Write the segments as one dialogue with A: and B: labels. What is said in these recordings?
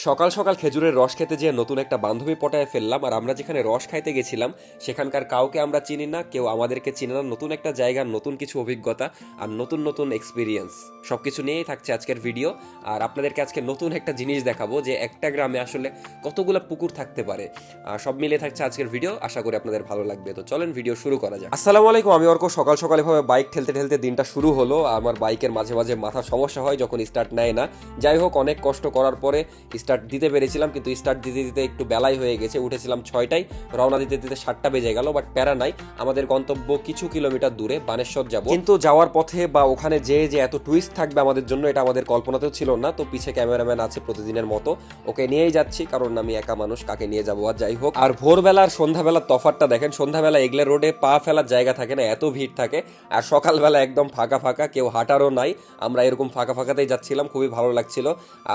A: সকাল সকাল খেজুরের রস খেতে যেয়ে নতুন একটা বান্ধবী পটায় ফেললাম। আর আমরা যেখানে রস খাইতে গেছিলাম সেখানকার কাউকে আমরা চিনি না, কেউ আমাদেরকে চিনে না। নতুন একটা জায়গার নতুন কিছু অভিজ্ঞতা আর নতুন নতুন এক্সপিরিয়েন্স সবকিছু নিয়েই থাকছে আজকের ভিডিও। আর আপনাদেরকে আজকে নতুন একটা জিনিস দেখাবো যে একটা গ্রামে আসলে কতগুলো পুকুর থাকতে পারে। সব মিলে থাকছে আজকের ভিডিও, আশা করি আপনাদের ভালো লাগবে। তো চলেন ভিডিও শুরু করা যাক। আসসালামু আলাইকুম, আমি অর্ক। সকাল সকাল এভাবে বাইক ঠেলতে ঠেলতে দিনটা শুরু হলো। আমার বাইকের মাঝে মাঝে মাথা সমস্যা হয় যখন স্টার্ট নেয় না। যাই হোক, অনেক কষ্ট করার পরে স্টার্ট দিতে পেরেছিলাম, কিন্তু স্টার্ট দিতে দিতে একটু বেলাই হয়ে গেছে। উঠেছিলাম 6টায়, রওনা দিতে দিতে 7টা বেজে গেল। বাট প্যারা নাই, আমাদের গন্তব্য কিছু কিলোমিটার দূরে, বানেশ্বর যাব। কিন্তু যাওয়ার পথে বা ওখানে যে এত টুইস্ট থাকবে আমাদের জন্য, এটা আমাদের কল্পনাতেও ছিল না। তো পিছে ক্যামেরাম্যান আছে প্রতিদিনের মতো, ওকে নিয়েই যাচ্ছি, কারণ আমি একা মানুষ, কাকে নিয়ে যাবো। আর যাই হোক, আর ভোরবেলা আর সন্ধ্যাবেলার তফাৎটা দেখেন। সন্ধ্যাবেলা এগলে রোডে পা ফেলার জায়গা থাকে না, এত ভিড় থাকে। আর সকালবেলা একদম ফাঁকা ফাঁকা, কেউ হাঁটারও নাই। আমরা এরকম ফাঁকা ফাঁকাতেই যাচ্ছিলাম, খুবই ভালো লাগছিল।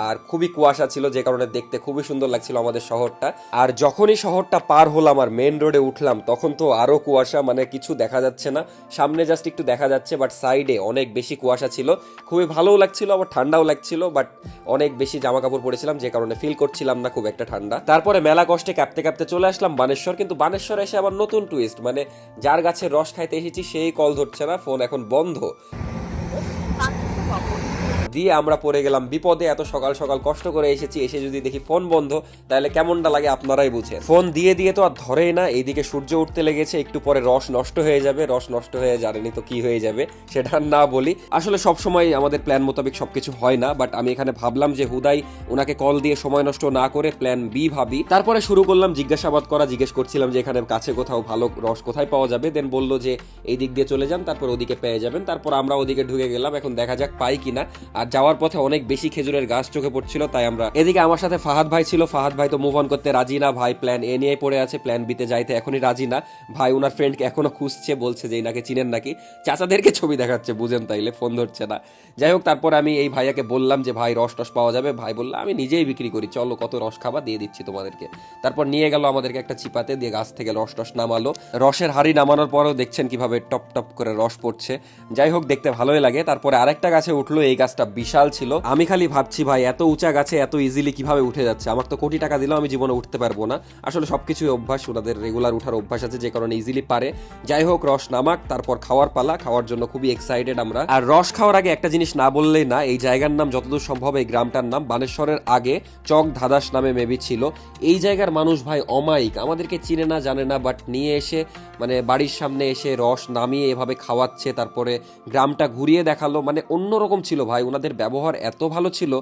A: আর খুবই কুয়াশা ছিল, যে কারণে দেখতে খুবই সুন্দর লাগছিল আমাদের শহরটা। আর যখনই শহরটা পার হলাম আর মেন রোডে উঠলাম, তখন তো আরো কুয়াশা, মানে কিছু দেখা যাচ্ছে না। সামনে জাস্ট একটু দেখা যাচ্ছে, বাট সাইডে অনেক বেশি কুয়াশা ছিল। খুবই ভালোও লাগছিল, আবার ঠান্ডাও লাগছিল। বাট অনেক বেশি জামা কাপড় পরেছিলাম, যে কারণে ফিল করছিলাম না খুব একটা ঠান্ডা। তারপরে মেলা কষ্টে কাঁপতে কাঁপতে চলে আসলাম বানেশ্বর। কিন্তু বানেশ্বর এসে আবার নতুন টুইস্ট, মানে যার গাছের রস খাইতে এসেছি সেই কল ধরছে না, ফোন এখন বন্ধ দিয়ে আমরা পড়ে গেলাম বিপদে। এত সকাল সকাল কষ্ট করে এসেছি, এসে যদি দেখি ফোন বন্ধ, তাহলে কেমনটা লাগে আপনারাই বুঝেন। ফোন দিয়ে দিয়ে তো আর ধরেই না। এইদিকে সূর্য উঠতে লেগেছে, একটু পরে রস নষ্ট হয়ে যাবে। রস নষ্ট হয়ে জানেনি তো কি হয়ে যাবে, সেটা না বলি। আসলে সব সময় আমাদের প্ল্যান মোতাবেক সবকিছু হয় না। বাট আমি এখানে ভাবলাম যে হুদাই ওনাকে কল দিয়ে সময় নষ্ট না করে প্ল্যান বি ভাবি। তারপরে শুরু করলাম জিজ্ঞাসাবাদ করা। জিজ্ঞেস করছিলাম যে এখানে কাছে কোথাও ভালো রস কোথায় পাওয়া যাবে। দেন বললো যে এই দিক দিয়ে চলে যান, তারপর ওদিকে পেয়ে যাবেন। তারপর আমরা ওদিকে ঢুকে গেলাম, এখন দেখা যাক পাই কিনা। আর যাওয়ার পথে অনেক বেশি খেজুরের গাছ চোখে পড়ছিল, তাই আমরা এদিকে আমার সাথে ফাহাদ ভাই ছিল। ফাহাদ ভাই তো মুভ অন করতে রাজি না, ভাই প্ল্যান এ নিয়ে পড়ে আছে, প্ল্যান বিতে যাইতে এখনই রাজি না। ভাই ওনার ফ্রেন্ডকে এখনো খুঁজছে, বলছে যে নাকি চিনেন নাকি, চাচাদেরকে ছবি দেখাচ্ছে, বুঝেন, তাইলে ফোন ধরছে না। যাই হোক, তারপর আমি এই ভাইয়াকে বললাম যে ভাই রস টস পাওয়া যাবে। ভাই বললো আমি নিজেই বিক্রি করি, চলো কত রস খাবা দিয়ে দিচ্ছি তোমাদেরকে। তারপর নিয়ে গেল আমাদেরকে একটা চিপাতে, দিয়ে গাছ থেকে রস টস নামালো। রসের হাড়ি নামানোর পরেও দেখছেন কিভাবে টপ টপ করে রস পড়ছে। যাই হোক, দেখতে ভালোই লাগে। তারপরে আরেকটা গাছে উঠলো, এই গাছটা বিশাল ছিল। আমি খালি ভাবছি ভাই এত উঁচা গাছে এত ইজিলি কিভাবে উঠে যাচ্ছে। আমার তো কোটি টাকা দিলেও আমি জীবনে উঠতে পারবো না। আসলে সবকিছুই অভ্যাস, ওনাদের রেগুলার উঠার অভ্যাস আছে, যে কারণে ইজিলি পারে। যাই হোক, রস নামাক, তারপর খাওয়ার পালা। খাওয়ার জন্য খুবই এক্সাইটেড আমরা। আর রস খাওয়ার আগে একটা জিনিস না বললেই না, এই জায়গার নাম যতদূর সম্ভব, এই গ্রামটার নাম বানেশ্বরের আগে চক ধাদাস নামে মেবি ছিল। এই জায়গার মানুষ ভাই অমায়িক, আমাদেরকে চিনে না জানে না, বাট নিয়ে এসে মানে বাড়ির সামনে এসে রস নামিয়ে এভাবে খাওয়াচ্ছে। তারপরে গ্রামটা ঘুরিয়ে দেখালো, মানে অন্যরকম ছিল ভাই। ওনাদের ব্যবহার এত ভালো ছিল।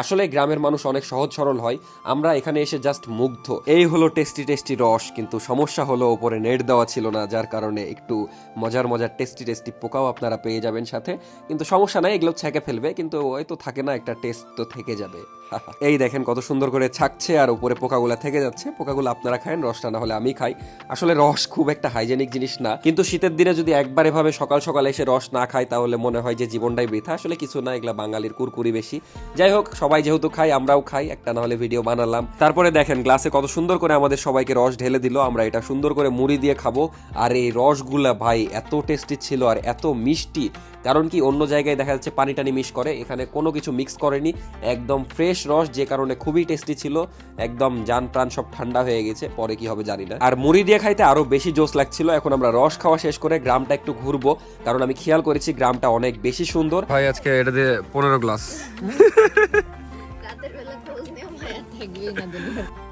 A: আসলে গ্রামের মানুষ অনেক সহজ সরল হয়, আমরা এখানে এসে জাস্ট মুগ্ধ। এই হলো টেস্টি টেস্টি রস, কিন্তু সমস্যা হলো ওপরে নেট দেওয়া ছিল না, যার কারণে একটু মজার মজার টেস্টি টেস্টি পোকাও আপনারা পেয়ে যাবেন সাথে। কিন্তু সমস্যা নাই, এগুলো ছেঁকে ফেলবে, কিন্তু ওই তো থাকে না, একটা টেস্ট তো থেকে যাবে। এই দেখেন কত সুন্দর করে ছাকছে, আর উপরে পোকাগুলা থেকে যাচ্ছে। পোকাগুলো আপনারা খায়েন, রসটা না হলে আমি খাই। আসলে রস খুব একটা হাইজেনিক জিনিস না, কিন্তু শীতের দিনে যদি একবার এভাবে সকাল সকাল এসে রস না খাই, তাহলে মনে হয় যে জীবনটাই বৃথা। আসলে কিছু না, এগুলা বাঙালির কুরকুরি বেশি। যাই হোক, সবাই যেহেতু খাই, আমরাও খাই, একটা না হলে ভিডিও বানালাম। তারপরে দেখেন গ্লাসে কত সুন্দর করে আমাদের সবাইকে রস ঢেলে দিল। আমরা এটা সুন্দর করে মুড়ি দিয়ে খাবো। আর এই রসগুলা ভাই এত টেস্টি ছিল আর এত মিষ্টি। কারণ কি, অন্য জায়গায় দেখা যাচ্ছে পানি টানি মিক্স করে, এখানে কোনো কিছু মিক্স করেনি, একদম ফ্রেশ রস, যে কারণে খুবই টেস্টি ছিল। একদম জান প্রাণ সব ঠান্ডা হয়ে গেছে, পরে কি হবে জানি না। আর মুড়ি দিয়ে খাইতে আরো বেশি জোস লাগছিল। এখন আমরা রস খাওয়া শেষ করে গ্রামটা একটু ঘুরবো, কারণ আমি খেয়াল করেছি গ্রামটা অনেক বেশি সুন্দর। ভাই আজকে এটা দিয়ে 15 গ্লাস।
B: রাতের বেলা খোঁজ নেওয়া মায়া থাকবেই না দুনিয়ার।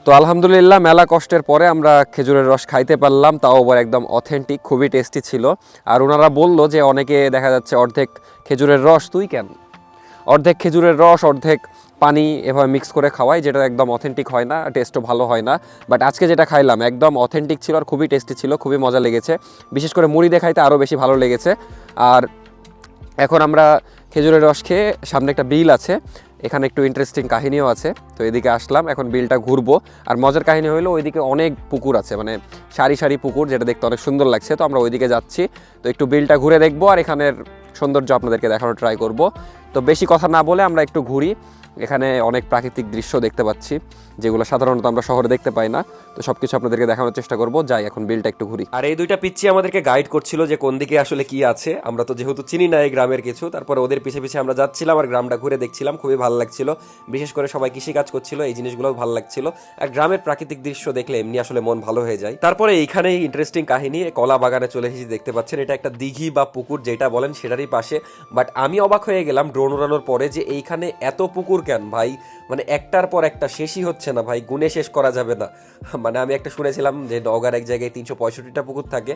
A: তো আলহামদুলিল্লাহ, মেলা কষ্টের পরে আমরা খেজুরের রস খাইতে পারলাম, তাও আবার একদম অথেন্টিক, খুবই টেস্টি ছিল। আর ওনারা বললো যে অনেকে দেখা যাচ্ছে অর্ধেক খেজুরের রস, তুই কেন, অর্ধেক খেজুরের রস অর্ধেক পানি এভাবে মিক্স করে খাওয়াই, যেটা একদম অথেন্টিক হয় না, টেস্টও ভালো হয় না। বাট আজকে যেটা খাইলাম একদম অথেন্টিক ছিল আর খুবই টেস্টি ছিল, খুবই মজা লেগেছে। বিশেষ করে মুড়ি দিয়ে খাইতে আরও বেশি ভালো লেগেছে। আর এখন আমরা খেজুরের রস খেয়ে, সামনে একটা বিল আছে, এখানে একটু ইন্টারেস্টিং কাহিনীও আছে। তো এদিকে আসলাম, এখন বিলটা ঘুরবো। আর মজার কাহিনী হলো ওইদিকে অনেক পুকুর আছে, মানে সারি সারি পুকুর, যেটা দেখতে অনেক সুন্দর লাগছে। তো আমরা ওইদিকে যাচ্ছি, তো একটু বিলটা ঘুরে দেখবো আর এখানের সৌন্দর্য আপনাদেরকে দেখানোর ট্রাই করব। তো বেশি কথা না বলে আমরা একটু ঘুরি। এখানে অনেক প্রাকৃতিক দৃশ্য দেখতে পাচ্ছি, যেগুলো সাধারণত আমরা শহরে দেখতে পাই না। তো সবকিছু আপনাদেরকে দেখানোর চেষ্টা করব। যাই এখন বিলটা একটু ঘুরি। আর এই দুইটা পিচ্চি আমাদেরকে গাইড করছিল যে কোন দিকে আসলে কি আছে। আমরা তো যেহেতু চিনি না এই গ্রামের কিছু, তারপরে ওদের পিছে পিছে আমরা যাচ্ছিলাম আর গ্রামটা ঘুরে দেখছিলাম। খুবই ভালো লাগছিল, বিশেষ করে সবাই কৃষিকাজ করছিল, এই জিনিসগুলো ভালো লাগছিল। আর গ্রামের প্রাকৃতিক দৃশ্য দেখলে এমনি আসলে মন ভালো হয়ে যায়। তারপরে এইখানেই ইন্টারেস্টিং কাহিনী, কলা বাগানে চলে এসেছি। দেখতে পাচ্ছেন এটা একটা দিঘি বা পুকুর যেটা বলেন সেটারই পাশে। বাট আমি অবাক হয়ে গেলাম ড্রোন উড়ানোর পরে যে এইখানে এত পুকুর কেন ভাই, মানে একটার পর একটা শেষই হচ্ছে না ভাই, গুণে শেষ করা যাবে না। মানে আমি একটা শুনেছিলাম যে নওগাঁর এক জায়গায় 365টা পুকুর থাকে,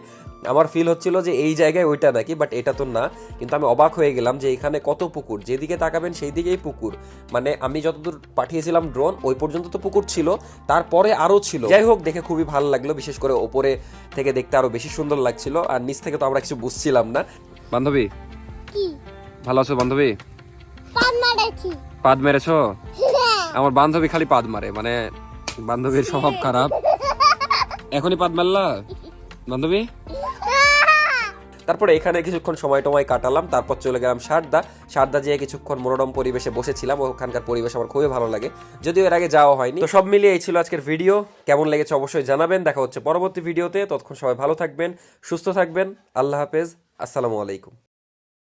A: আমার ফিল হচ্ছিল যে এই জায়গায় ওইটা নাকি, বাট এটা তো না। কিন্তু আমি অবাক হয়ে গেলাম যে এখানে কত পুকুর, যেদিকে তাকাবেন সেই দিকেই পুকুর। মানে আমি যতদূর পাঠিয়েছিলাম ড্রোন ওই পর্যন্ত তো পুকুর ছিল, তারপরে আরও ছিল। যাই হোক, দেখে খুবই ভালো লাগলো, বিশেষ করে ওপরে থেকে দেখতে আরো বেশি সুন্দর লাগছিল। আর নিচ থেকে তো আমরা কিছু বুঝছিলাম না। বান্ধবী
C: কি
A: ভালো আছো? বান্ধবী
C: পান মারাছি
A: পাদ মেরেছো? আমার বান্ধবী খালি পাদ মারে, মানে বান্ধবীর স্বভাব খারাপ। এখনই পাদ মারলা বান্ধবী? তারপরে এখানে কিছুক্ষণ সময় টময় কাটালাম, তারপর চলে গেলাম সারদা যেয়ে কিছুক্ষণ মনোরম পরিবেশে বসেছিলাম। ওখানকার পরিবেশ আমার খুবই ভালো লাগে, যদিও এর আগে যাওয়া হয়নি। তো সব মিলিয়ে এই ছিল আজকের ভিডিও। কেমন লেগেছে অবশ্যই জানাবেন। দেখা হচ্ছে পরবর্তী ভিডিওতে, ততক্ষণ সবাই ভালো থাকবেন, সুস্থ থাকবেন। আল্লাহ হাফেজ, আসসালামু আলাইকুম।